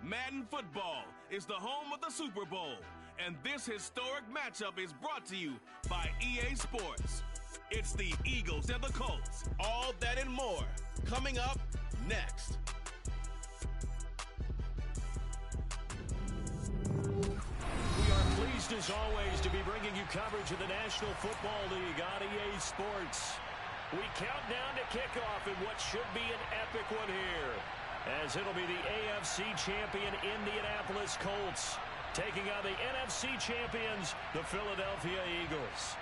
Madden Football is the home of the Super Bowl, and this historic matchup is brought to you by EA Sports. It's the Eagles and the Colts, all that and more, coming up next. We are pleased as always to be bringing you coverage of the National Football League on EA Sports. We count down to kickoff in what should be an epic one here, as it'll be the AFC champion Indianapolis Colts taking on the NFC champions, the Philadelphia Eagles.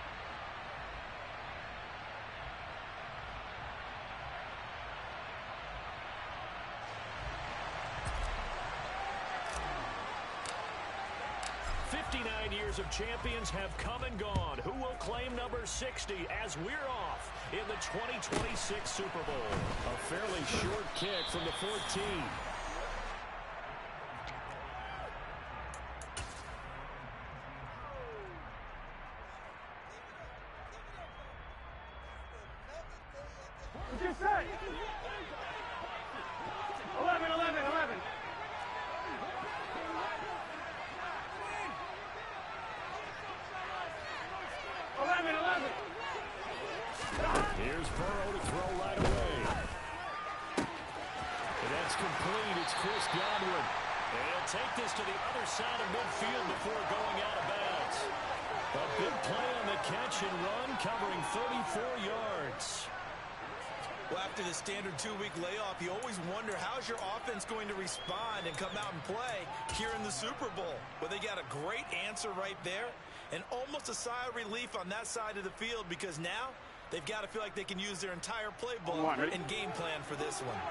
Years of champions have come and gone. Who will claim number 60 as we're off in the 2026 Super Bowl? A fairly short kick from the 14. What'd you say? 11, 11, 11. Here's Burrow to throw right away. And that's complete. It's Chris Godwin. And he'll take this to the other side of midfield before going out of bounds. A big play on the catch and run, covering 34 yards. Well, after the standard 2-week layoff, you always wonder how's your offense going to respond and come out and play here in the Super Bowl. Well, they got a great answer right there and almost a sigh of relief on that side of the field because now they've got to feel like they can use their entire playbook and game plan for this one.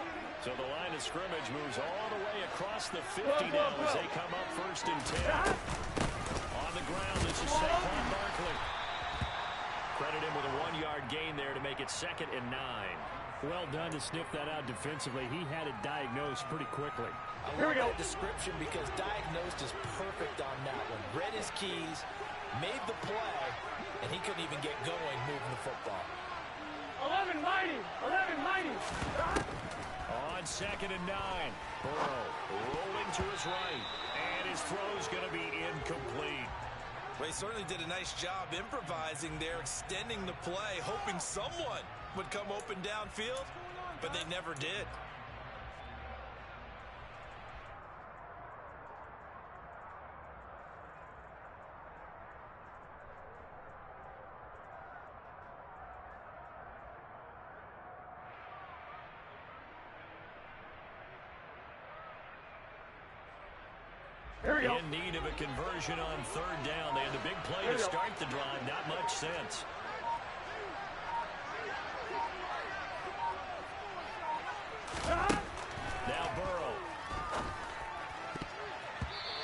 So the line of scrimmage moves all the way across the 50 now as they come up 1st and 10. On the ground, this is Saquon Barkley. Credit him with a 1-yard gain there to make it 2nd and 9. Well done to sniff that out defensively. He had it diagnosed pretty quickly. I love that description because diagnosed is perfect on that one. Read his keys, made the play, and he couldn't even get going moving the football. 11 mighty, 11 mighty. On 2nd and 9, Burrow rolling to his right, and his throw's going to be incomplete. Well, he certainly did a nice job improvising there, extending the play, hoping someone would come open downfield, but they never did. In need of a conversion on 3rd down. They had the big play to start the drive. Not much sense. Now Burrow.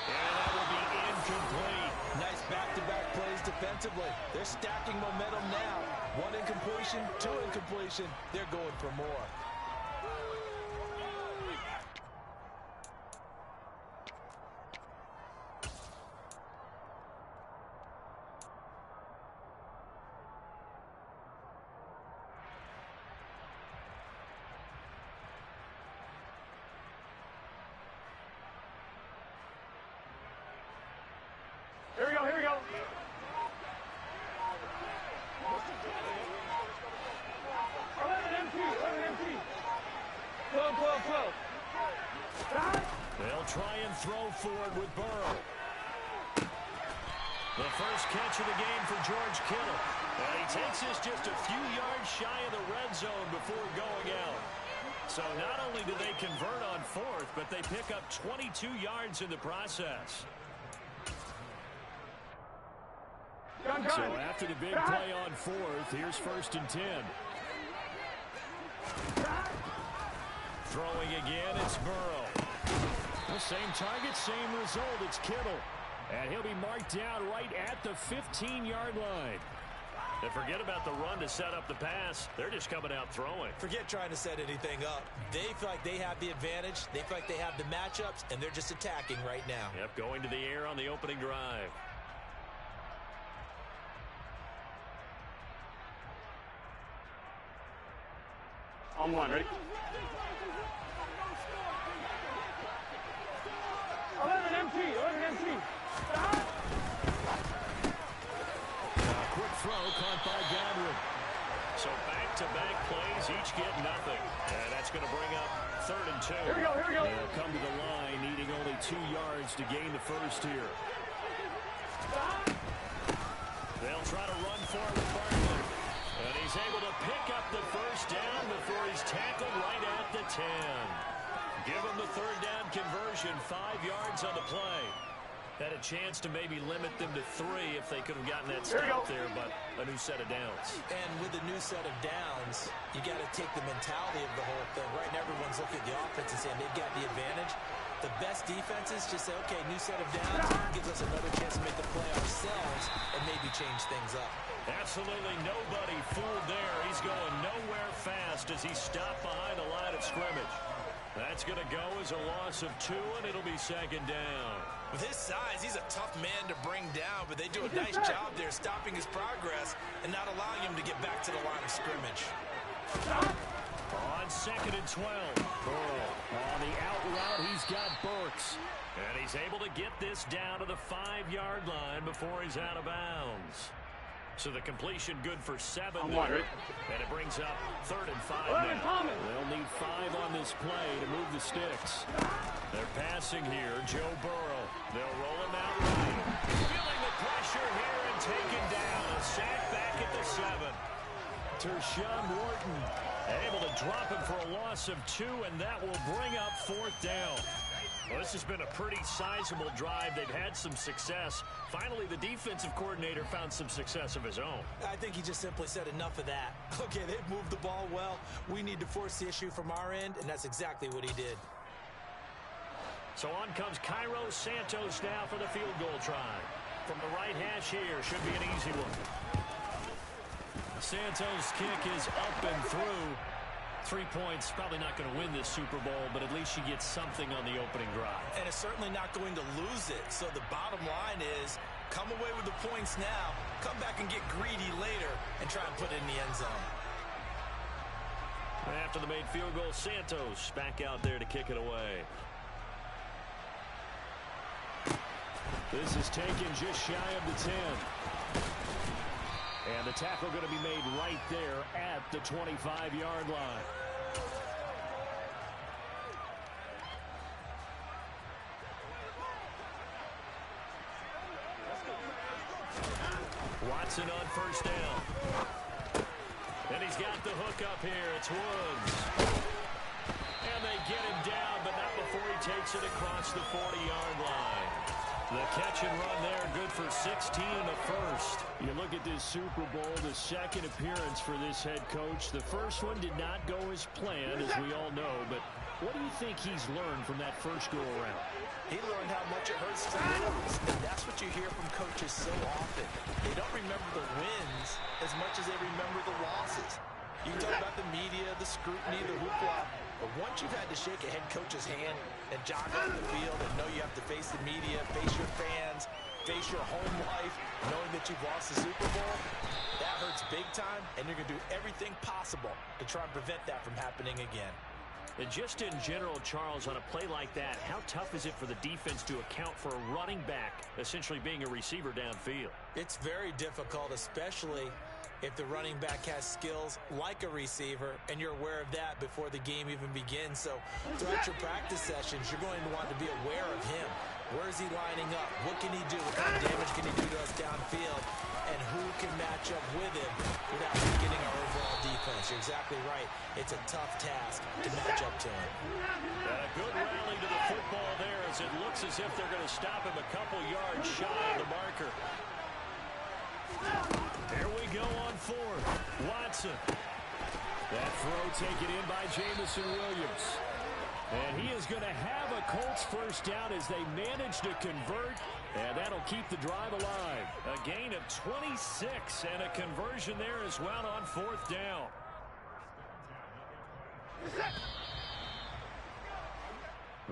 And that will be incomplete. Nice back-to-back plays defensively. They're stacking momentum now. 1 incompletion, 2 incompletion. They're going for more. Here we go, here we go. 11 MT, 11 MT. 12, 12, 12. They'll try and throw forward with Burrow. The first catch of the game for George Kittle. And he takes this just a few yards shy of the red zone before going out. So not only do they convert on 4th, but they pick up 22 yards in the process. So after the big play on 4th, here's 1st and 10. Throwing again, it's Burrow. The same target, same result. It's Kittle. And he'll be marked down right at the 15-yard line. And forget about the run to set up the pass. They're just coming out throwing. Forget trying to set anything up. They feel like they have the advantage. They feel like they have the matchups, and they're just attacking right now. Yep, going to the air on the opening drive. On 1, ready? throw caught by Godwin. So back-to-back plays, each get nothing. And that's going to bring up 3rd and 2. Here we go, here we go. They'll come to the line, needing only 2 yards to gain the first here. They'll try to run forward Barkley. And he's able to pick up the first down before he's tackled right at the 10. Give him the 3rd down conversion, 5 yards on the play. Had a chance to maybe limit them to 3 if they could have gotten that stop there, but a new set of downs. And with a new set of downs, you got to take the mentality of the whole thing. Right now, everyone's looking at the offense and saying they've got the advantage. The best defenses just say, okay, new set of downs gives us another chance to make the play ourselves and maybe change things up. Absolutely nobody fooled there. He's going nowhere fast as he stopped behind the line of scrimmage. That's going to go as a loss of 2, and it'll be 2nd down. With his size, he's a tough man to bring down, but they do a nice job there stopping his progress and not allowing him to get back to the line of scrimmage. On 2nd and 12, Burrow on the out route, he's got Burks. And he's able to get this down to the 5-yard line before he's out of bounds. So the completion good for 7 there. And it brings up 3rd and 5 now. They'll need 5 on this play to move the sticks. They're passing here, Joe Burrow. They'll roll him out right. Feeling the pressure here and taken down. A sack back at the 7. Tershawn Wharton able to drop him for a loss of 2, and that will bring up 4th down. Well, this has been a pretty sizable drive. They've had some success. Finally, the defensive coordinator found some success of his own. I think he just simply said enough of that. Okay, they've moved the ball well. We need to force the issue from our end, and that's exactly what he did. So on comes Cairo Santos now for the field goal try. From the right hash here, should be an easy one. Santos' kick is up and through. 3 points, probably not going to win this Super Bowl, but at least you get something on the opening drive. And it's certainly not going to lose it. So the bottom line is, come away with the points now, come back and get greedy later, and try and put it in the end zone. After the made field goal, Santos back out there to kick it away. This is taken just shy of the 10. And the tackle going to be made right there at the 25-yard line. Watson on 1st down. And he's got the hook up here. It's Woods. And they get him down, but not before he takes it across the 40-yard line. The catch and run there, good for 16 and a first. You look at this Super Bowl, the 2nd appearance for this head coach. The first one did not go as planned, as we all know, but what do you think he's learned from that first go-around? He learned how much it hurts to lose, and that's what you hear from coaches so often. They don't remember the wins as much as they remember the losses. You can talk about the media, the scrutiny, the hoopla, but once you've had to shake a head coach's hand and jog on the field and know you have to face the media, face your fans, face your home life, knowing that you've lost the Super Bowl, that hurts big time, and you're going to do everything possible to try and prevent that from happening again. And just in general, Charles, on a play like that, how tough is it for the defense to account for a running back essentially being a receiver downfield? It's very difficult, especially if the running back has skills like a receiver, and you're aware of that before the game even begins. So throughout your practice sessions, you're going to want to be aware of him. Where is he lining up? What can he do? What kind of damage can he do to us downfield? And who can match up with him without weakening our overall defense? You're exactly right. It's a tough task to match up to him. And a good rally to the football there as it looks as if they're going to stop him a couple yards shy of the marker. Here we go on 4th. Watson. That throw taken in by Jameson Williams. And he is going to have a Colts first down as they manage to convert. And that'll keep the drive alive. A gain of 26 and a conversion there as well on 4th down.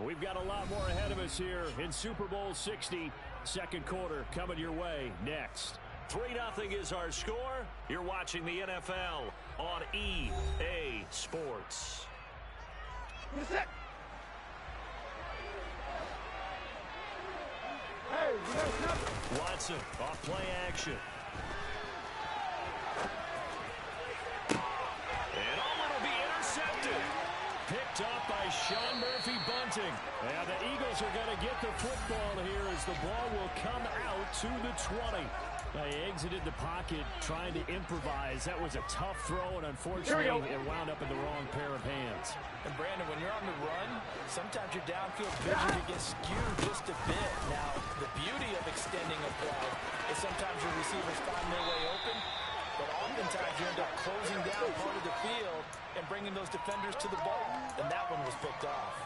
We've got a lot more ahead of us here in Super Bowl 60. 2nd quarter coming your way next. 3-0 is our score. You're watching the NFL on EA Sports. Watson off play action. picked up by Sean Murphy-Bunting. And the Eagles are going to get the football here as the ball will come out to the 20. They exited the pocket trying to improvise. That was a tough throw, and unfortunately, it wound up in the wrong pair of hands. And Brandon, when you're on the run, sometimes your downfield vision can get skewed just a bit. Now, the beauty of extending a play is sometimes your receivers find their way open, but oftentimes you end up closing down part of the field and bringing those defenders to the ball. And that one was picked off.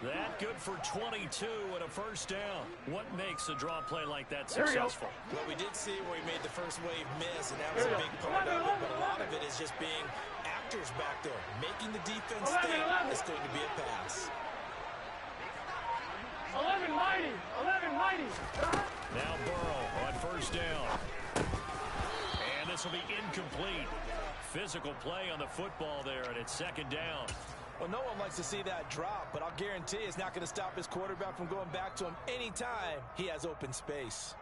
That good for 22 and a first down. What makes a draw play like that successful? Well, we did see where he made the first wave miss, and that was a big part of it. But a lot of it is just being actors back there, making the defense think it's going to be a pass. 11 mighty. Now Burrow on first down. And this will be incomplete. Physical play on the football there, and it's second down. Well, no one likes to see that drop, but I'll guarantee it's not going to stop his quarterback from going back to him anytime he has open space.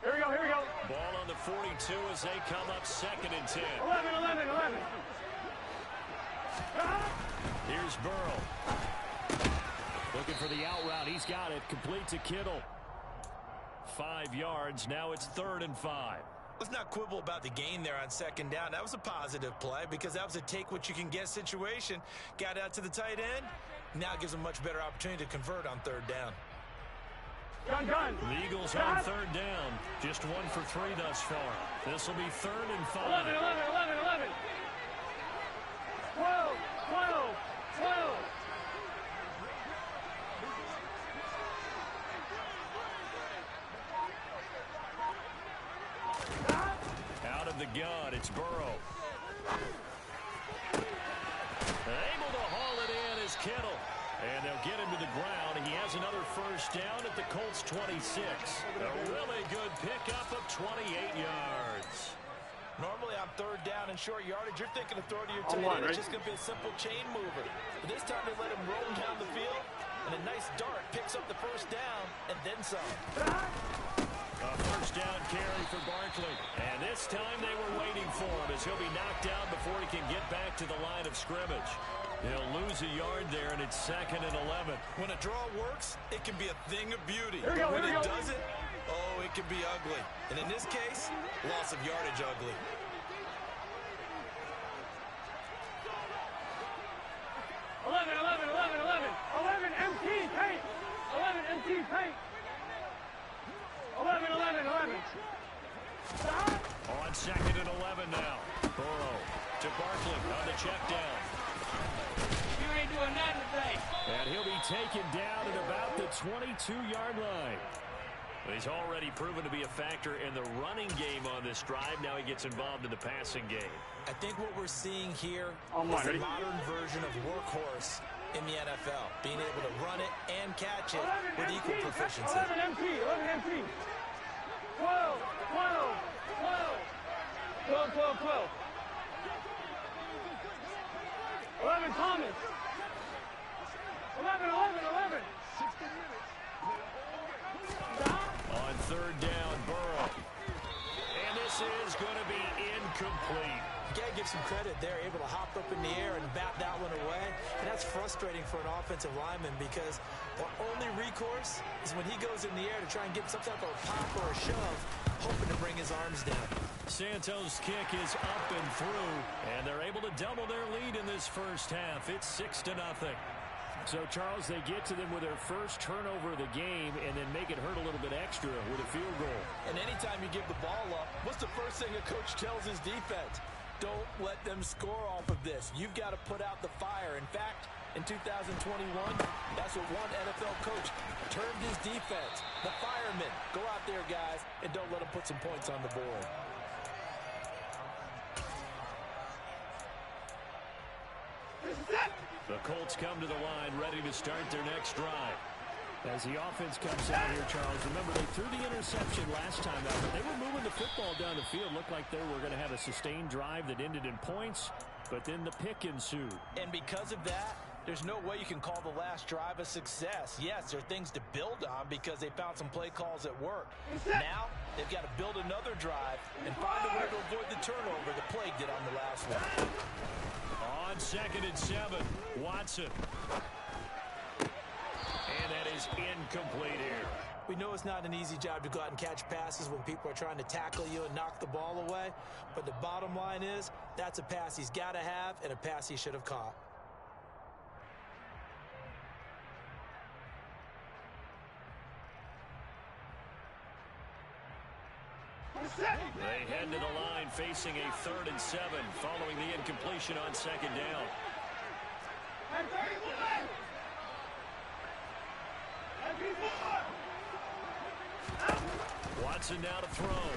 Here we go. Ball on the 42 as they come up second and 10. 11. Here's Burrow. Looking for the out route. He's got it. Complete to Kittle. 5 yards. Now it's 3rd and 5. Let's not quibble about the gain there on second down. That was a positive play because that was a take-what-you-can-get situation. Got out to the tight end. Now it gives them a much better opportunity to convert on 3rd down. Gun. The Eagles on 3rd down. Just 1 for 3 thus far. This will be 3rd and 5. 11. 12. Out of the gun, it's Burrow. Able to haul it in is Kittle. And they'll get him to the ground. He has another first down at the Colts 26. A really good pickup of 28 yards. Normally on 3rd down and short yardage, you're thinking of throwing to your tight end. It's just going to be a simple chain mover. But this time they let him roll down the field, and a nice dart picks up the first down and then some. A first down carry for Barkley. And this time they were waiting for him as he'll be knocked down before he can get back to the line of scrimmage. He'll lose a yard there, and it's 2nd and 11. When a draw works, it can be a thing of beauty. Here we go, But when here we it go. doesn't, oh, it can be ugly. And in this case, loss of yardage ugly. Eleven empty paint. 11. On 2nd and 11 now. Burrow to Barkley on the check down. You ain't doing nothing today. And he'll be taken down at about the 22-yard line. He's already proven to be a factor in the running game on this drive. Now he gets involved in the passing game. I think what we're seeing here is a modern version of workhorse in the NFL. Being able to run it and catch it with equal proficiency. 11 empty. 12. 11 Thomas. 11. On 3rd down, Burrow. And this is going to be incomplete. You got to give some credit there, able to hop up in the air and bat that one away. And that's frustrating for an offensive lineman because our only recourse is when he goes in the air to try and get some type of a pop or a shove, hoping to bring his arms down. Santos' kick is up and through, and they're able to double their lead in this first half. It's 6-0. So, Charles, they get to them with their first turnover of the game and then make it hurt a little bit extra with a field goal. And anytime you give the ball up, what's the first thing a coach tells his defense? Don't let them score off of this. You've got to put out the fire. In fact, in 2021, that's what one NFL coach termed his defense. The firemen. Go out there, guys, and don't let them put some points on the board. The Colts come to the line ready to start their next drive. As the offense comes out here, Charles, remember they threw the interception last time out, but they were moving the football down the field. Looked like they were going to have a sustained drive that ended in points, but then the pick ensued. And because of that, there's no way you can call the last drive a success. Yes, there are things to build on because they found some play calls that work. Now, they've got to build another drive and find a way to avoid the turnover that plagued it on the last one. on 2nd and 7. Watson. And that is incomplete here. We know it's not an easy job to go out and catch passes when people are trying to tackle you and knock the ball away. But the bottom line is, that's a pass he's got to have and a pass he should have caught. They head to the line facing a 3rd and 7 following the incompletion on 2nd down. Watson now to throw.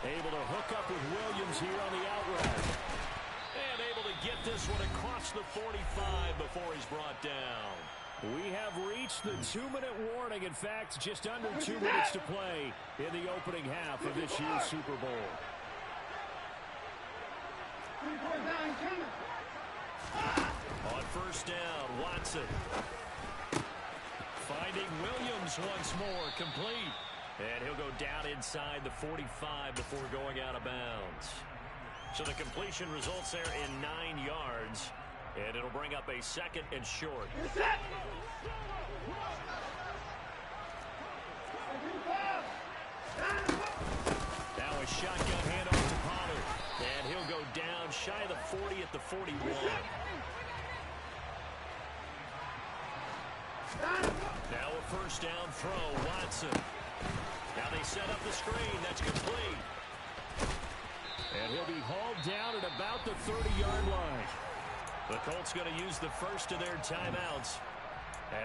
Able to hook up with Williams here on the out route. And able to get this one across the 45 before he's brought down. We have reached the 2-minute warning. In fact, just under 2 minutes to play in the opening half of this year's Super Bowl. On 1st down, Watson. Finding Williams once more, complete. And he'll go down inside the 45 before going out of bounds. So the completion results there in 9 yards. And it'll bring up a 2nd and short. Now a shotgun handoff to Pollard. And he'll go down shy of the 40 at the 41. Now a 1st down throw, Watson. Now they set up the screen. That's complete. And he'll be hauled down at about the 30-yard line. The Colts going to use the first of their timeouts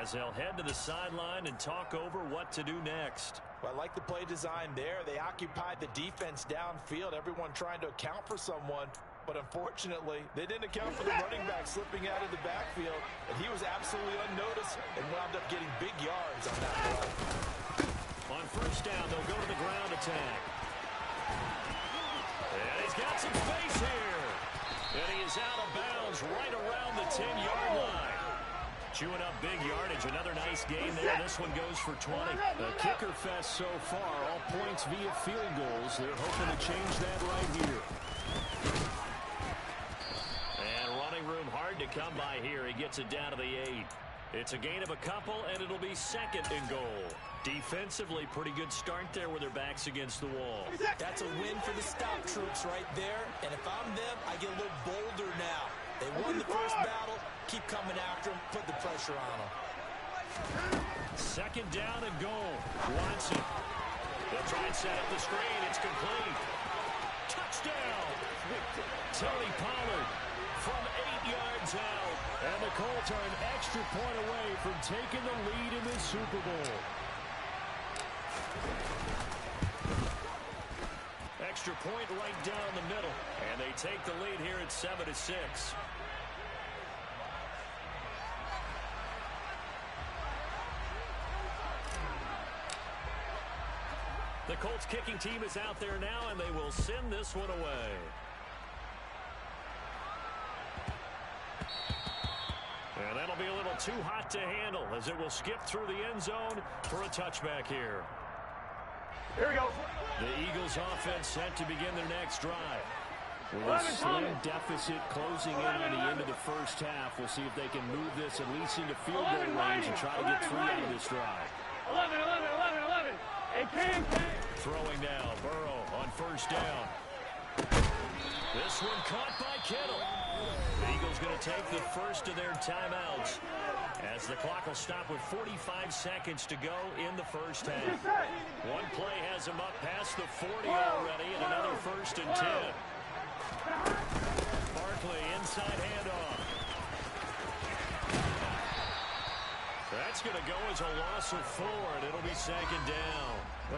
as they'll head to the sideline and talk over what to do next. Well, I like the play design there. They occupied the defense downfield, everyone trying to account for someone. But unfortunately, they didn't account for the running back slipping out of the backfield. And he was absolutely unnoticed and wound up getting big yards on that play. On 1st down, they'll go to the ground attack. And he's got some space here. And he is out of bounds right around the 10-yard line. Chewing up big yardage. Another nice gain there. This one goes for 20. The kicker fest so far, all points via field goals. They're hoping to change that right here. And running room hard to come by here. He gets it down to the 8. It's a gain of a couple, and it'll be 2nd and goal. Defensively, pretty good start there with their backs against the wall. That's a win for the stop troops right there. And if I'm them, I get a little bolder now. They won the first battle. Keep coming after them. Put the pressure on them. 2nd down and goal. Watson. They'll try and set up the screen. It's complete. Touchdown. Tony Pollard from 8 yards out. And the Colts are an extra point away from taking the lead in this Super Bowl. Extra point right down the middle. And they take the lead here at 7-6. The Colts kicking team is out there now, and they will send this one away. And that'll be a little too hot to handle as it will skip through the end zone for a touchback here. Here we go. The Eagles offense set to begin their next drive. With a slim deficit closing in on the end of the first half, we'll see if they can move this at least into field goal range and try to get 3 out of this drive. 11. Throwing now, Burrow on 1st down. This one caught by Kittle. The Eagles going to take the first of their timeouts as the clock will stop with 45 seconds to go in the first half. One play has them up past the 40 already, and another 1st and 10. Barkley inside handoff. That's going to go as a loss of 4, and it'll be 2nd down.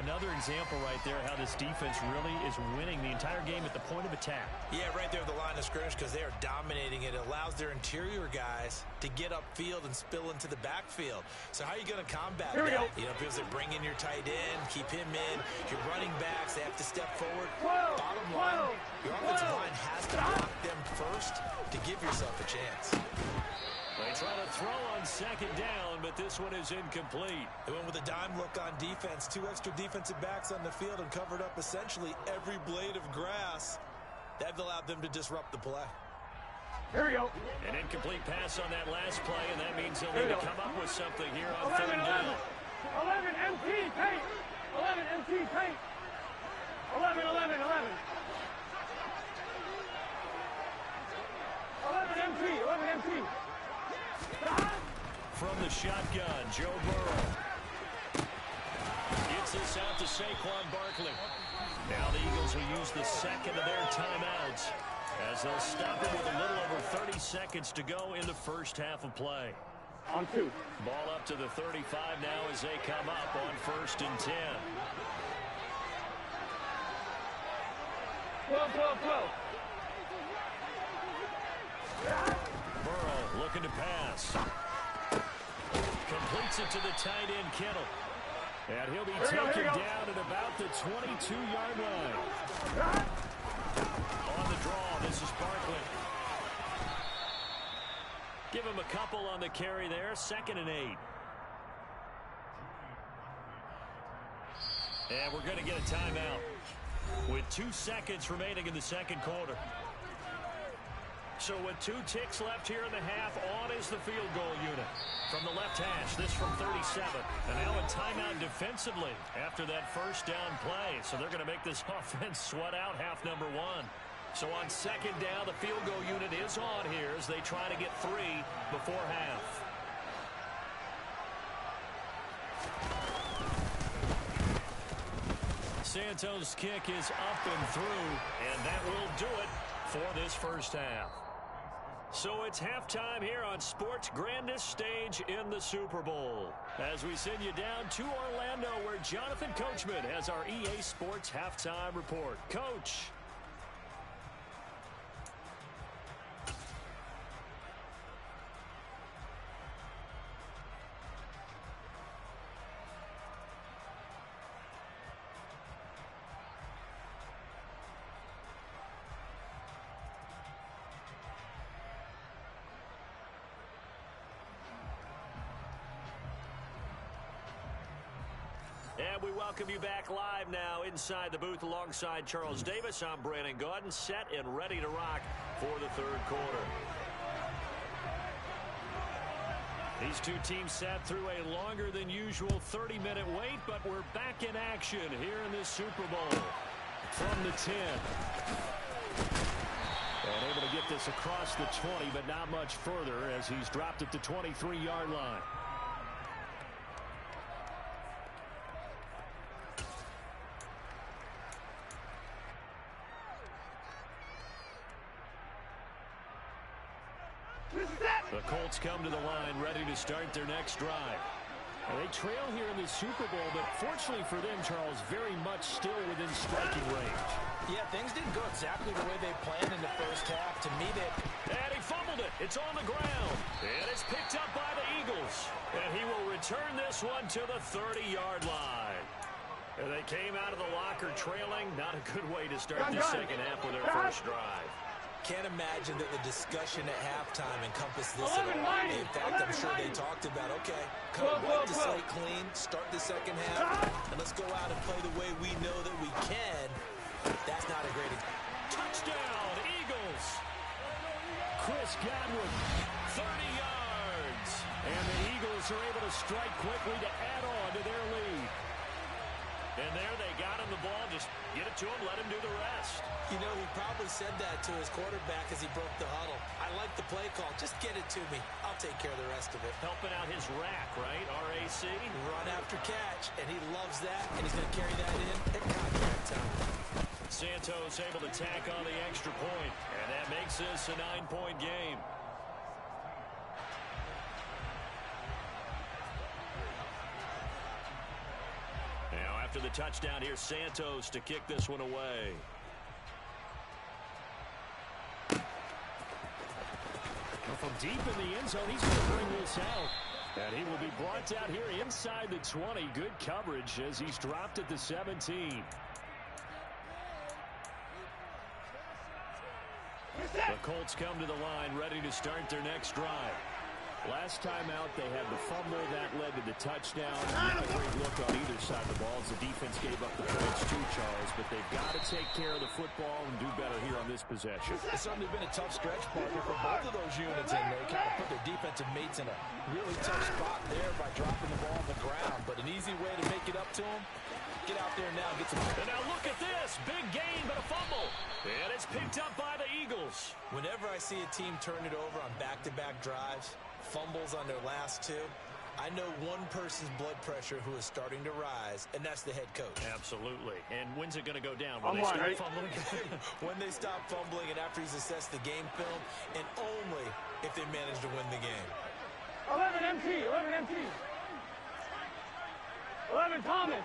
Another example right there how this defense really is winning the entire game at the point of attack. Yeah, right there at the line of scrimmage because they are dominating it. It allows their interior guys to get upfield and spill into the backfield. So how are you going to combat that? You know, because they bring in your tight end, keep him in. Your running backs, they have to step forward. Bottom line, your offensive line has to block them first to give yourself a chance. They try to throw on 2nd down, but this one is incomplete. They went with a dime look on defense. 2 extra defensive backs on the field and covered up essentially every blade of grass. That allowed them to disrupt the play. Here we go. An incomplete pass on that last play, and that means they'll need to come up with something here on 3rd down. 11 MT paint. 11 MT paint. 11, 11, 11. 11 MT, 11 MT. From the shotgun, Joe Burrow. Gets this out to Saquon Barkley. Now the Eagles will use the second of their timeouts as they'll stop it with a little over 30 seconds to go in the first half of play. On 2. Ball up to the 35 now as they come up on 1st and 10. 12, 12, 12. Burrow looking to pass. Completes it to the tight end, Kittle. And he'll be taken down at about the 22-yard line. On the draw, this is Barkley. Give him a couple on the carry there. 2nd and 8. And we're going to get a timeout with 2 seconds remaining in the second quarter. So with 2 ticks left here in the half, on is the field goal unit. From the left hash, this from 37. And now a timeout defensively after that first down play. So they're going to make this offense sweat out half number 1. So on 2nd down, the field goal unit is on here as they try to get 3 before half. Santos' kick is up and through, and that will do it for this first half. So it's halftime here on sports' grandest stage in the Super Bowl. As we send you down to Orlando, where Jonathan Coachman has our EA Sports halftime report. Coach. And we welcome you back live now inside the booth alongside Charles Davis. I'm Brandon Gaudin, set and ready to rock for the 3rd quarter. These 2 teams sat through a longer than usual 30-minute wait, but we're back in action here in this Super Bowl. From the 10. And able to get this across the 20, but not much further as he's dropped at the 23-yard line. The Colts come to the line ready to start their next drive. And they trail here in the Super Bowl, but fortunately for them, Charles, very much still within striking range. Yeah, things didn't go exactly the way they planned in the first half. To me, and he fumbled it. It's on the ground. And it's picked up by the Eagles. And he will return this one to the 30-yard line. And they came out of the locker trailing. Not a good way to start the second half with their first drive. Can't imagine that the discussion at halftime encompassed this at all. In fact, I'm sure they talked about, okay, kind of wipe the slate clean, start the second half, and let's go out and play the way we know that we can. That's not a great touchdown, Eagles. Chris Godwin, 30 yards. And the Eagles are able to strike quickly to add on to their lead. And there they got him the ball. Just get it to him, let him do the rest. You know, he probably said that to his quarterback as he broke the huddle. I like the play call. Just get it to me. I'll take care of the rest of it. Helping out his rack, right? RAC. Run after catch, and he loves that, and he's going to carry that in at contract time. Santos able to tack on the extra point, and that makes this a 9-point game. Now after the touchdown, here's Santos to kick this one away. From deep in the end zone, he's going to bring this out. And he will be brought out here inside the 20. Good coverage as he's dropped at the 17. The Colts come to the line ready to start their next drive. Last time out, they had the fumble. That led to the touchdown. Not a great look on either side of the ball as the defense gave up the points too, Charles. But they've got to take care of the football and do better here on this possession. It's certainly been a tough stretch, partner, for both of those units, and they kind of put their defensive mates in a really tough spot there by dropping the ball on the ground. But an easy way to make it up to them, get out there now and get some. And now look at this. Big gain, but a fumble. And it's picked up by the Eagles. Whenever I see a team turn it over on back-to-back drives, fumbles on their last two, I know one person's blood pressure who is starting to rise, and that's the head coach. Absolutely. And when's it going to go down? When they start fumbling? When they stop fumbling and after he's assessed the game film, and only if they manage to win the game. 11 MT, 11 MT. 11 Thomas.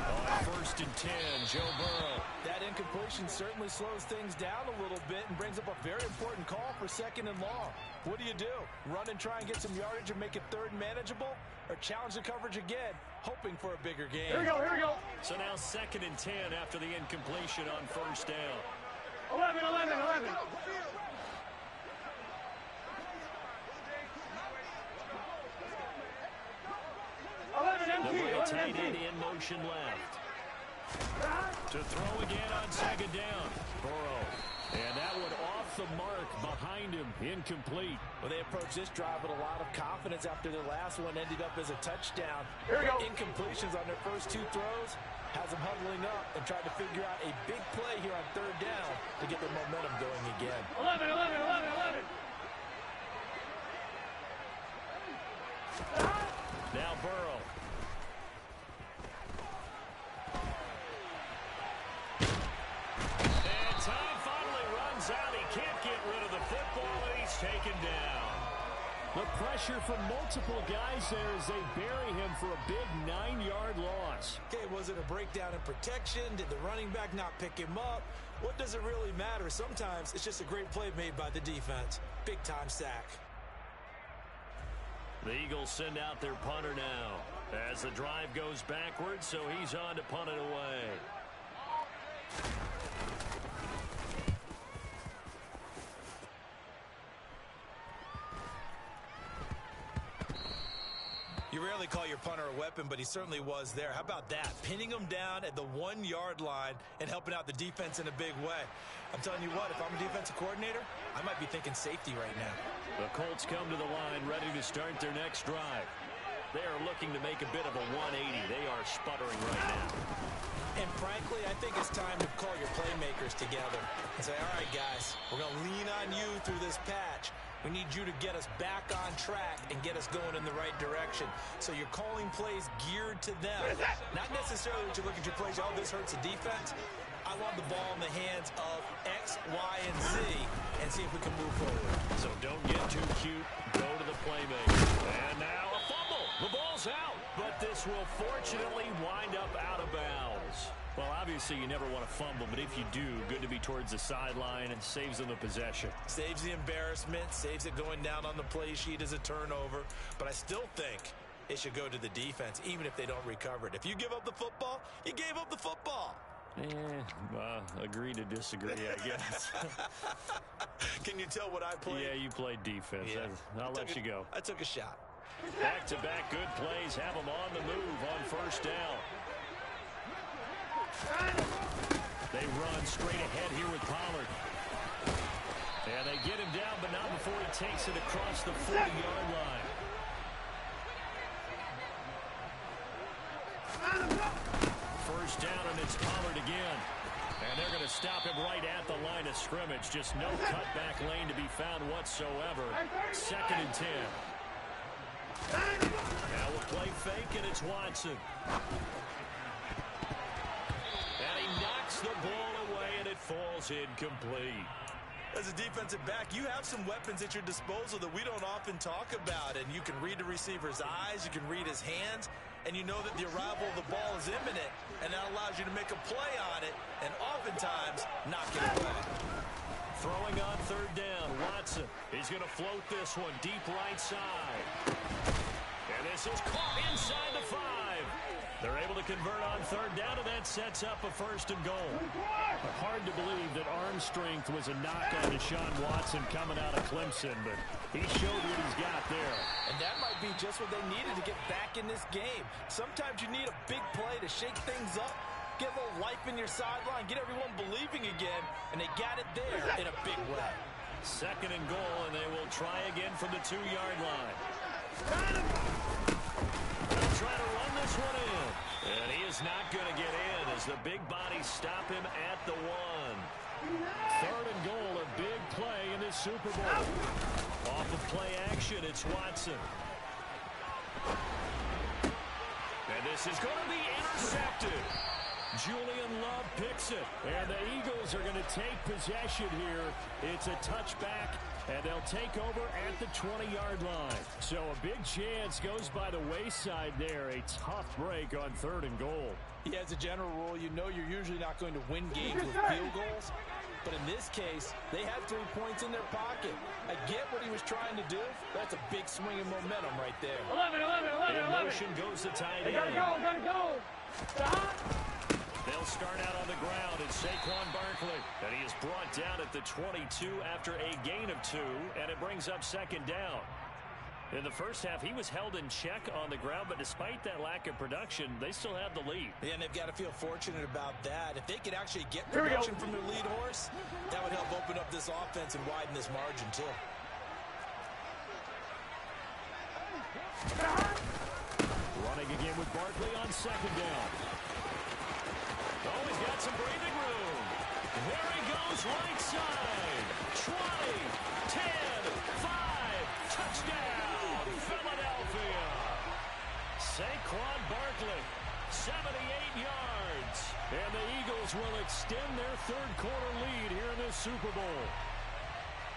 On 1st and 10, Joe Burrow. That incompletion certainly slows things down a little bit and brings up a very important call for 2nd and long. What do? Run and try and get some yardage and make it 3rd and manageable? Or challenge the coverage again, hoping for a bigger game? Here we go, here we go. So now 2nd and 10 after the incompletion on 1st down. 11, 11, 11. The right tight end in motion left. To throw again on 2nd down. Burrow. And that one off the mark behind him. Incomplete. Well, they approached this drive with a lot of confidence after their last one ended up as a touchdown. Here we go. Incompletions on their first 2 throws has them huddling up and trying to figure out a big play here on 3rd down to get their momentum going again. 11, 11, 11, 11. Now Burrow. And time finally runs out. He can't get rid of the football, and he's taken down. The pressure from multiple guys there as they bury him for a big 9-yard loss. Okay, was it a breakdown in protection? Did the running back not pick him up? What does it really matter? Sometimes it's just a great play made by the defense. Big-time sack. The Eagles send out their punter now as the drive goes backwards, so he's on to punt it away. You rarely call your punter a weapon, but he certainly was there. How about that? Pinning him down at the 1-yard line and helping out the defense in a big way. I'm telling you what, if I'm a defensive coordinator, I might be thinking safety right now. The Colts come to the line ready to start their next drive. They are looking to make a bit of a 180. They are sputtering right now. And frankly, I think it's time to call your playmakers together and say, all right, guys, we're going to lean on you through this patch. We need you to get us back on track and get us going in the right direction. So you're calling plays geared to them. Not necessarily that you look at your plays, oh, this hurts the defense. I want the ball in the hands of X, Y, and Z and see if we can move forward. So don't get too cute. Go to the playmaker. And now a fumble. The ball's out. But this will fortunately wind up out of bounds. Well, obviously you never want to fumble, but if you do, good to be towards the sideline and saves them the possession. Saves the embarrassment, saves it going down on the play sheet as a turnover. But I still think it should go to the defense, even if they don't recover it. If you give up the football, you gave up the football. Agree to disagree, I guess. Can you tell what I played? Yeah, you played defense. Yeah. I'll let you go. I took a shot. Back-to-back good plays have them on the move on 1st down. They run straight ahead here with Pollard. And they get him down, but not before he takes it across the 40-yard line. First down, and it's Pollard again. And they're going to stop him right at the line of scrimmage. Just no cutback lane to be found whatsoever. 2nd and 10. Now we'll play fake, and it's Watson. And he knocks the ball away, and it falls incomplete. As a defensive back, you have some weapons at your disposal that we don't often talk about. And you can read the receiver's eyes, you can read his hands, and you know that the arrival of the ball is imminent. And that allows you to make a play on it, and oftentimes knock it away. Throwing on 3rd down, Watson. He's going to float this one deep right side. And this is caught inside the 5. They're able to convert on third down, and that sets up a 1st and goal. Hard to believe that arm strength was a knock on Deshaun Watson coming out of Clemson, but he showed what he's got there. And that might be just what they needed to get back in this game. Sometimes you need a big play to shake things up, get a little life in your sideline, get everyone believing again, and they got it there in a big way. 2nd and goal, and they will try again from the 2-yard line. They'll try to run this one in. And he is not going to get in as the big bodies stop him at the 1. 3rd and goal, a big play in this Super Bowl. Off of play action, it's Watson. And this is going to be intercepted. Julian Love picks it. And the Eagles are going to take possession here. It's a touchback, and they'll take over at the 20-yard line. So a big chance goes by the wayside there. A tough break on 3rd and goal. Yeah, as a general rule, you know you're usually not going to win games with field goals. But in this case, they had 3 points in their pocket. I get what he was trying to do. That's a big swing of momentum right there. 11. In motion goes the tight end. Gotta go. Stop. They'll start out on the ground. It's Saquon Barkley. And he is brought down at the 22 after a gain of 2. And it brings up 2nd down. In the first half, he was held in check on the ground, but despite that lack of production, they still have the lead. Yeah, and they've got to feel fortunate about that. If they could actually get production from their lead horse, that would help open up this offense and widen this margin, too. Running again with Barkley on 2nd down. Oh, he's got some breathing room. There he goes, right side. 20, 10, 5, touchdown, Philadelphia. Saquon Barkley, 78 yards. And the Eagles will extend their 3rd quarter lead here in this Super Bowl.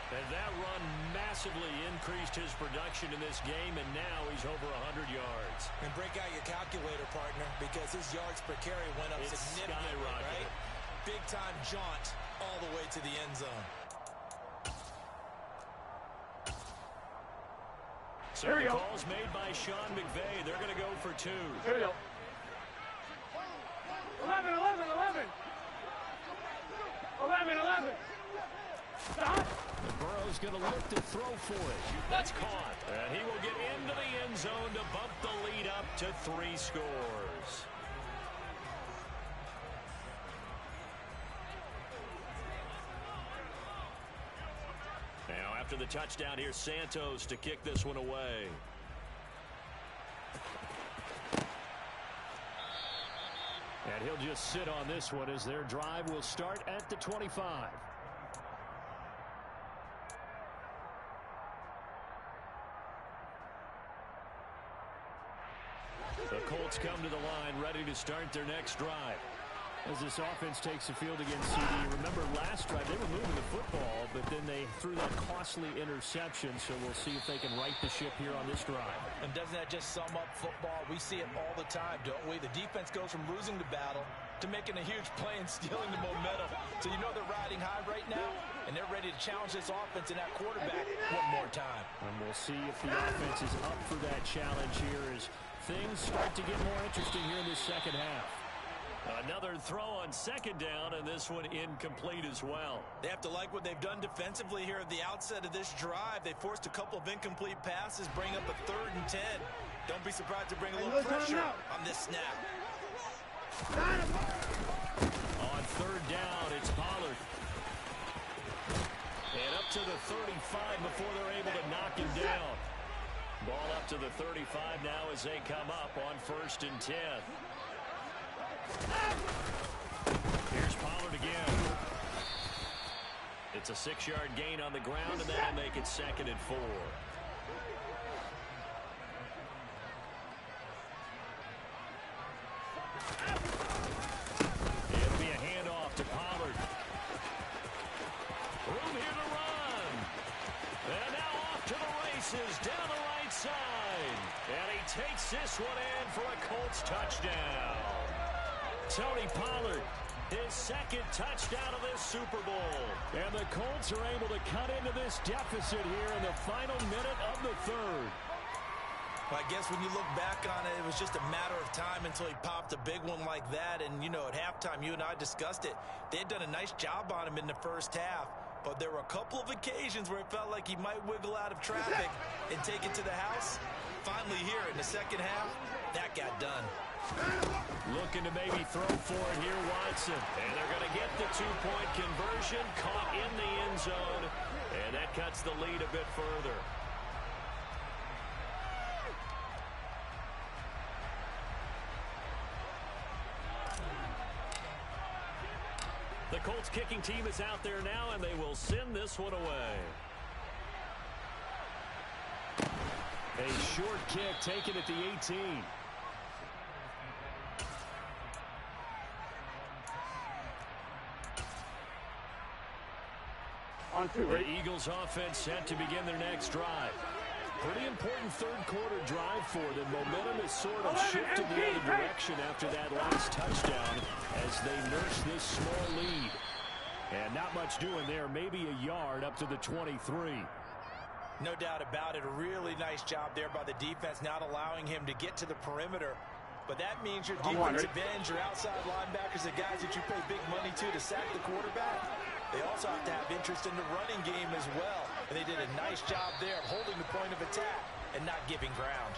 And that run massively increased his production in this game, and now he's over 100 yards. And break out your calculator, partner, because his yards per carry went up significantly, right? Big-time jaunt all the way to the end zone. So the call's made by Sean McVay. They're going to go for 2. Here we go. 11. 11. Stop. Burrow's going to look to throw for it. That's caught. And he will get into the end zone to bump the lead up to 3 scores. Now, after the touchdown, here's Santos to kick this one away. And he'll just sit on this one as their drive will start at the 25. The Colts come to the line, ready to start their next drive. As this offense takes the field against CD, remember last drive they were moving the football, but then they threw that costly interception, so we'll see if they can right the ship here on this drive. And doesn't that just sum up football? We see it all the time, don't we? The defense goes from losing the battle to making a huge play and stealing the momentum. So you know they're riding high right now, and they're ready to challenge this offense and that quarterback one more time. And we'll see if the offense is up for that challenge here as things start to get more interesting here in this 2nd half. Another throw on 2nd down, and this one incomplete as well. They have to like what they've done defensively here at the outset of this drive. They forced a couple of incomplete passes, bring up a 3rd and 10. Don't be surprised to bring a little pressure on this snap. On 3rd down, it's Pollard. And up to the 35 before they're able to knock him down. Ball up to the 35 now as they come up on 1st and 10. Here's Pollard again. It's a 6-yard gain on the ground, and that'll make it 2nd and 4. It'll be a handoff to Pollard. Room here to run. And now off to the races down the right side. And he takes this one in for a Colts touchdown. Tony Pollard, his 2nd touchdown of this Super Bowl. And the Colts are able to cut into this deficit here in the final minute of the 3rd. I guess when you look back on it, it was just a matter of time until he popped a big one like that. And, you know, at halftime, you and I discussed it. They had done a nice job on him in the first half. But there were a couple of occasions where it felt like he might wiggle out of traffic and take it to the house. Finally here in the second half, that got done. Looking to maybe throw for it here, Watson. And they're going to get the two-point conversion, caught in the end zone. And that cuts the lead a bit further. The Colts kicking team is out there now, and they will send this one away. A short kick taken at the 18. The Eagles offense set to begin their next drive. Pretty important third quarter drive for them. Momentum is sort of shifted the other direction after that last touchdown as they nurse this small lead. And not much doing there. Maybe a yard up to the 23. No doubt about it. A really nice job there by the defense, not allowing him to get to the perimeter. But that means your defensive ends, your outside linebackers, the guys that you pay big money to sack the quarterback, they also have to have interest in the running game as well. And they did a nice job there of holding the point of attack and not giving ground.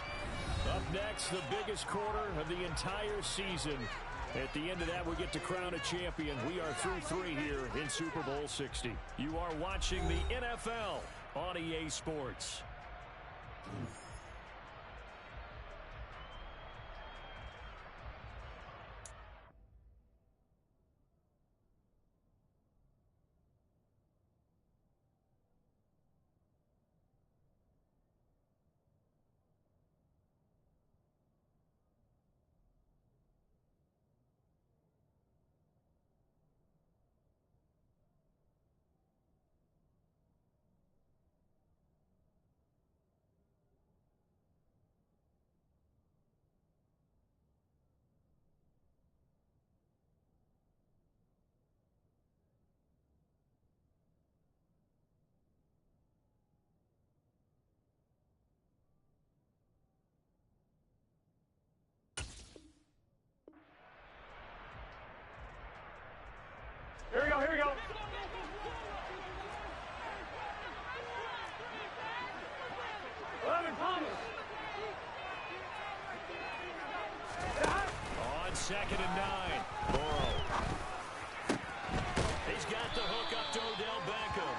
Up next, the biggest quarter of the entire season. At the end of that, we get to crown a champion. We are through 3 here in Super Bowl 60. You are watching the NFL on EA Sports. Here we go, here we go. Thomas. On 2nd and 9. Burrow. He's got the hook up to Odell Beckham.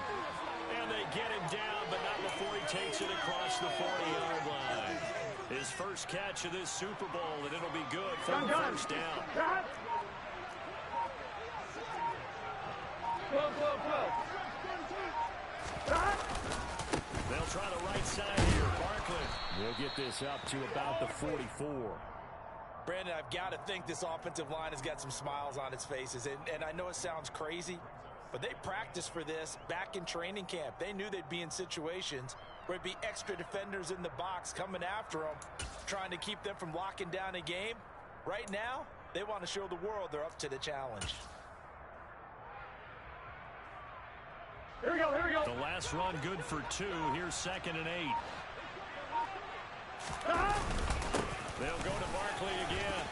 And they get him down, but not before he takes it across the 40-yard line. His first catch of this Super Bowl, and it'll be good for the first down. They'll try the right side here. Barkley will get this up to about the 44. Brandon, I've got to think this offensive line has got some smiles on its faces. And I know it sounds crazy, but they practiced for this back in training camp. They knew they'd be in situations where it'd be extra defenders in the box coming after them, trying to keep them from locking down a game. Right now, they want to show the world they're up to the challenge. Here we go, here we go. The last run good for 2. Here's 2nd and 8. They'll go to Barkley again.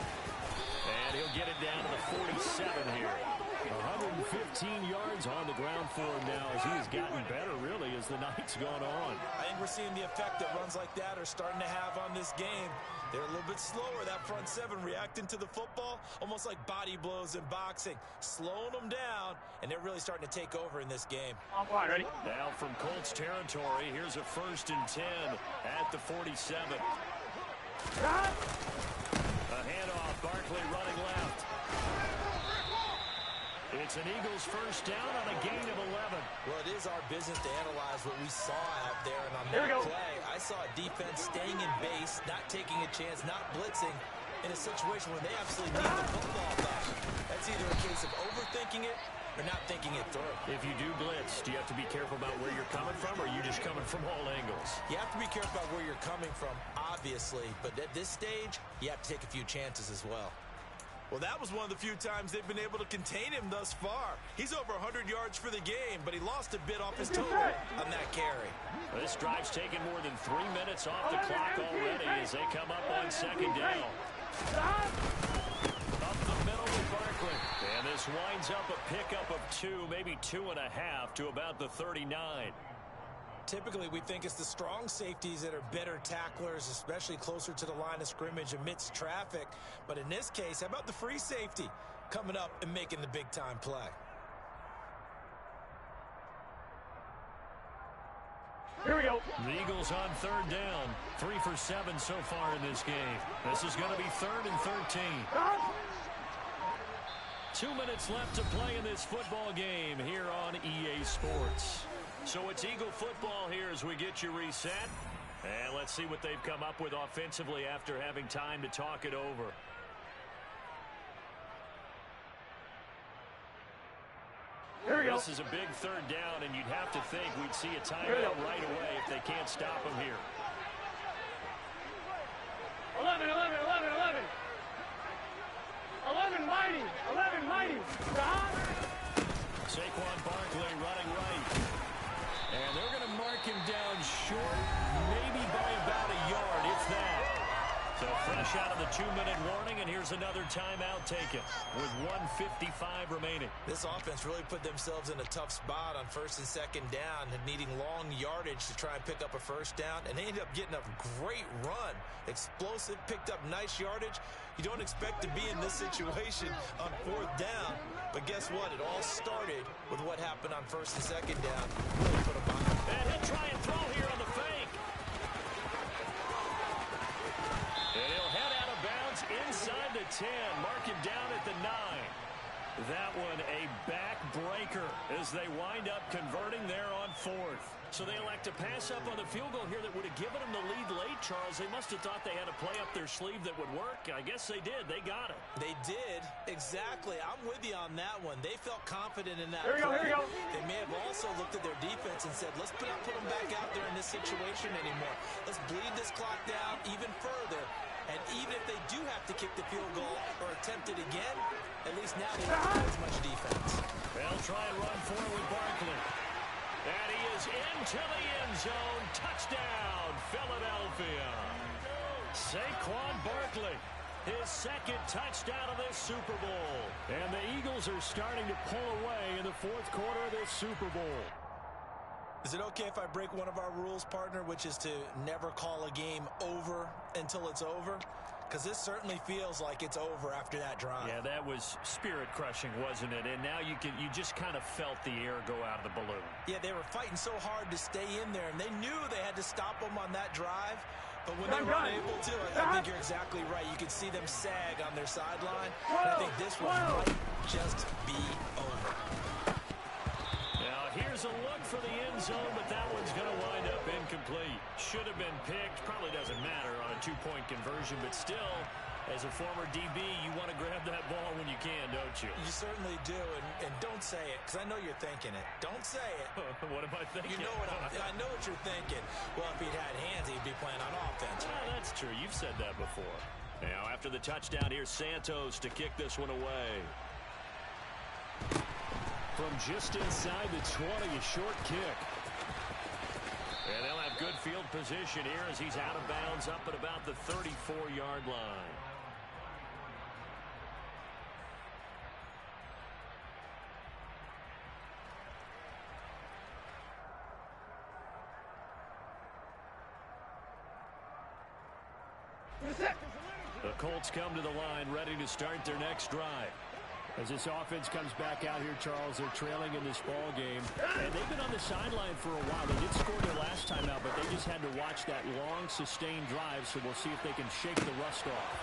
And he'll get it down to the 47 here. 115 yards on the ground for him now as he has gotten better, really, as the night's gone on. I think we're seeing the effect that runs like that are starting to have on this game. They're a little bit slower, that front 7, reacting to the football, almost like body blows in boxing, slowing them down, and they're really starting to take over in this game. On line, ready? Now from Colts territory, here's a 1st and 10 at the 47. A handoff, Barkley running left. It's an Eagles first down on a gain of 11. Well, it is our business to analyze what we saw out there, and on that play, I saw a defense staying in base, not taking a chance, not blitzing, in a situation where they absolutely need the football back. That's either a case of overthinking it or not thinking it through. If you do blitz, do you have to be careful about where you're coming from, or are you just coming from all angles? You have to be careful about where you're coming from, obviously, but at this stage, you have to take a few chances as well. Well, that was one of the few times they've been able to contain him thus far. He's over 100 yards for the game, but he lost a bit off his total on that carry. This drive's taken more than 3 minutes off the clock already as they come up on second down. Up the middle with Barkley. And this winds up a pickup of 2, maybe 2.5 to about the 39. Typically, we think it's the strong safeties that are better tacklers, especially closer to the line of scrimmage amidst traffic. But in this case, how about the free safety coming up and making the big-time play? Here we go. The Eagles on third down. 3 for 7 so far in this game. This is going to be 3rd and 13. 2 minutes left to play in this football game here on EA Sports. So it's Eagle football here as we get you reset. And let's see what they've come up with offensively after having time to talk it over. Here we go. This is a big 3rd down, and you'd have to think we'd see a timeout right away if they can't stop them here. 11, 11, 11, 11. 11 mighty. 11 mighty. Saquon Barkley running right. And they're going to mark him down short, maybe by about a yard, if that. So fresh out of the 2-minute warning, and here's another timeout taken with 1:55 remaining. This offense really put themselves in a tough spot on 1st and 2nd down, and needing long yardage to try and pick up a 1st down, and they ended up getting a great run. Explosive, picked up nice yardage. You don't expect to be in this situation on 4th down, but guess what? It all started with what happened on 1st and 2nd down. Really put them behind. And he'll try and throw here on the fake. And he'll head out of bounds inside the 10, mark him down at the 9. That one a backbreaker as they wind up converting there on 4th. So they elect to pass up on the field goal here that would have given them the lead late, Charles. They must have thought they had a play up their sleeve that would work. I guess they did. They got it. They did. Exactly. I'm with you on that one. They felt confident in that Here we go, play. here we go. They may have also looked at their defense and said, let's not put them back out there in this situation anymore. Let's bleed this clock down even further. And even if they do have to kick the field goal or attempt it again, at least now they don't have as much defense. They'll try and run for it with Barkley. And he is into the end zone. Touchdown, Philadelphia. Saquon Barkley, his 2nd touchdown of this Super Bowl. And the Eagles are starting to pull away in the 4th quarter of this Super Bowl. Is it okay if I break one of our rules, partner, which is to never call a game over until it's over? Because this certainly feels like it's over after that drive. Yeah, that was spirit-crushing, wasn't it? And now you just kind of felt the air go out of the balloon. Yeah, they were fighting so hard to stay in there, and they knew they had to stop them on that drive. But when they were unable to, I think you're exactly right. You could see them sag on their sideline. And I think this one might just be over. Now, here's a look for the end zone, but that one's going to wind up incomplete. Should have been picked. Probably doesn't matter on a 2-point conversion, but still, as a former DB, you want to grab that ball when you can, don't you? You certainly do, and don't say it, because I know you're thinking it. Don't say it. What am I thinking? You know what I know what you're thinking. Well, if he'd had hands, he'd be playing on offense. Well, that's true. You've said that before. Now, after the touchdown, here's Santos to kick this one away. From just inside the 20, a short kick. And they'll have good field position here as he's out of bounds up at about the 34-yard line. The Colts come to the line ready to start their next drive. As this offense comes back out here, Charles, they're trailing in this ball game. And they've been on the sideline for a while. They did score their last time out, but they just had to watch that long, sustained drive, so we'll see if they can shake the rust off.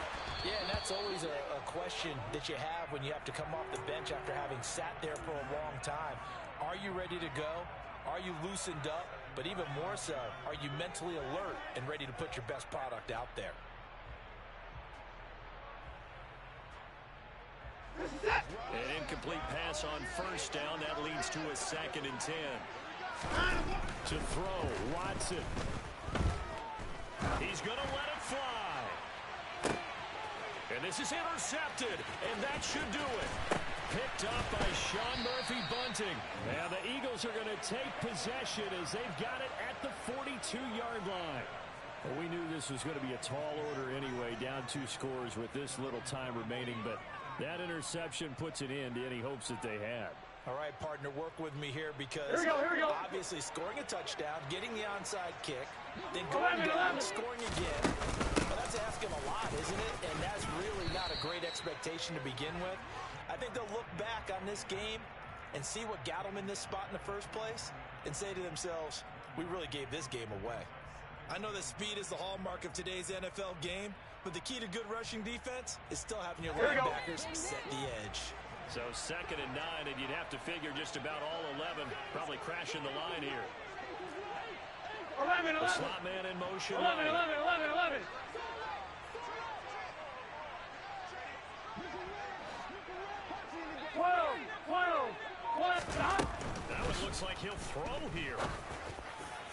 Yeah, and that's always a question that you have when you have to come off the bench after having sat there for a long time. Are you ready to go? Are you loosened up? But even more so, are you mentally alert and ready to put your best product out there? An incomplete pass on 1st down. That leads to a 2nd and 10. To throw, Watson. He's going to let it fly. And this is intercepted, and that should do it. Picked up by Sean Murphy-Bunting. Now the Eagles are going to take possession as they've got it at the 42-yard line. Well, we knew this was going to be a tall order anyway, down 2 scores with this little time remaining, but that interception puts an end to any hopes that they had. All right, partner, work with me here because here we go. Obviously scoring a touchdown, getting the onside kick, then going down and scoring again. Well, that's asking a lot, isn't it? And that's really not a great expectation to begin with. I think they'll look back on this game and see what got them in this spot in the first place and say to themselves, we really gave this game away. I know that speed is the hallmark of today's NFL game, but the key to good rushing defense is still having your linebackers set the edge. So 2nd and 9, and you'd have to figure just about all 11 probably crashing the line here. 11. The slot man in motion. 11. 12. Now it looks like he'll throw here.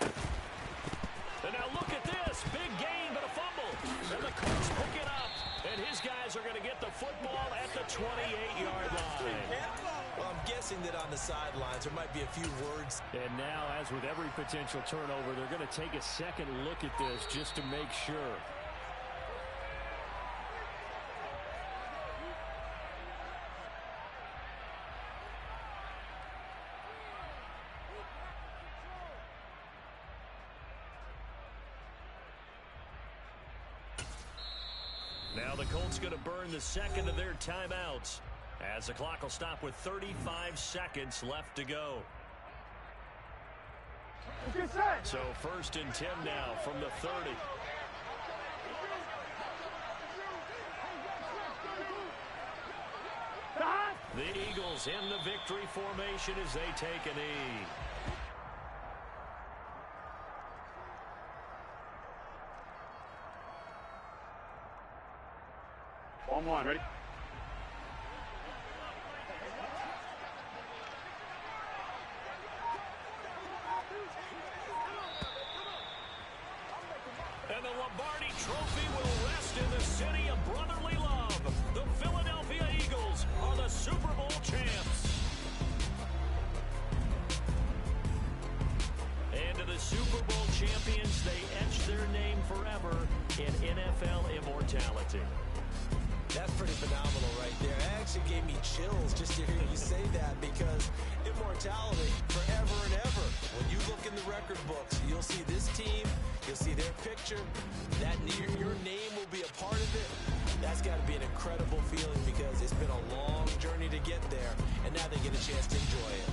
And now look at this. Big gain, but a fumble. And the Colts pick it up. And his guys are going to get the football at the 28-yard line. Well, I'm guessing that on the sidelines there might be a few words. And now, as with every potential turnover, they're going to take a second look at this just to make sure. Now the Colts going to burn the second of their timeouts as the clock will stop with 35 seconds left to go. So 1st and 10 now from the 30. The Eagles in the victory formation as they take a knee. One, ready? And the Lombardi Trophy will rest in the city of brotherly love. The Philadelphia Eagles are the Super Bowl champs. And to the Super Bowl champions, they etch their name forever in NFL immortality. That's pretty phenomenal right there. It actually gave me chills just to hear you say that because immortality forever and ever. When you look in the record books, you'll see this team, you'll see their picture, that your name will be a part of it. That's got to be an incredible feeling because it's been a long journey to get there, and now they get a chance to enjoy it.